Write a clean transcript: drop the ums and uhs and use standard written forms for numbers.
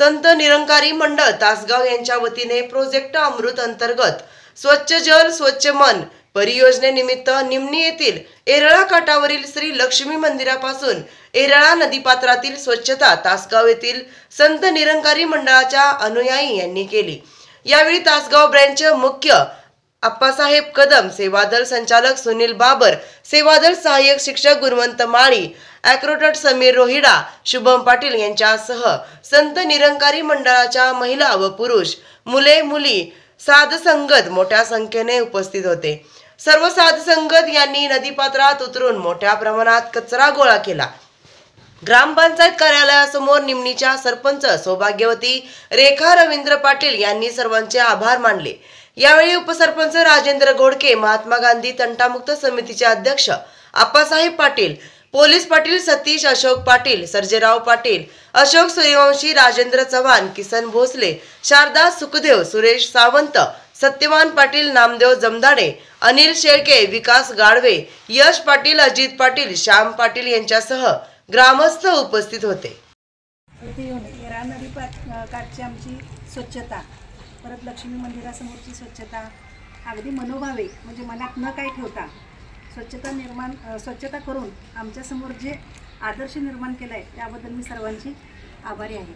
संत निरंकारी मंडळ तासगाव यांच्या वतीने प्रोजेक्ट अमृत अंतर्गत स्वच्छ जल स्वच्छ मन परियोजनेनिमित्त निमणी येथील एरळा काठावरील श्री लक्ष्मी मंदिरापासून एरळा नदीपात्रातील स्वच्छता तासगाव येथील संत निरंकारी मंडळाच्या अनुयायी यांनी केली। यावेळी तासगाव ब्रँच मुख्य अप्पासाहेब कदम, सेवादल संचालक सुनील बाबर, सेवादल सहाय्यक शिक्षक गुणवंत माळी, ॲक्रोटट समीर रोहिडा, शुभम पाटील यांच्यासह संत निरंकारी मंडळाच्या महिला व पुरुष, मुले मुली, साध संगत मोठ्या संख्येने उपस्थित होते। सर्व साध संगत यांनी नदीपात्रात उतरून मोठ्या प्रमाणात कचरा गोळा केला। ग्रामपंचायत कार्यालयासमोर निमणीच्या सरपंच सौभाग्यवती रेखा रवींद्र पाटील यांनी सर्वांचे आभार मानले। यावेळी उपसरपंच राजेंद्र घोडके, महात्मा गांधी तंटामुक्त समितीचे अध्यक्ष आप्पासाहेब पाटील, पोलीस पाटील सतीश अशोक पाटील, सर्जेराव पाटील, अशोक सूर्यवंशी, राजेंद्र चव्हाण, किसन भोसले, शारदा सुखदेव, सुरेश सावंत, सत्यवान पाटील, नामदेव जमदाडे, अनिल शेळके, विकास गाडवे, यश पाटील, अजित पाटील, श्याम पाटील यांच्यासह ग्रामस्थ उपस्थित होते। काठची आमची स्वच्छता, परत लक्ष्मी मंदिरासमोरची स्वच्छता अगदी मनोभावे म्हणजे मनात न काही ठेवता स्वच्छता करून आमच्या समोर जे आदर्श निर्माण केला आहे त्याबद्दल मी सर्वांची आभारी आहे।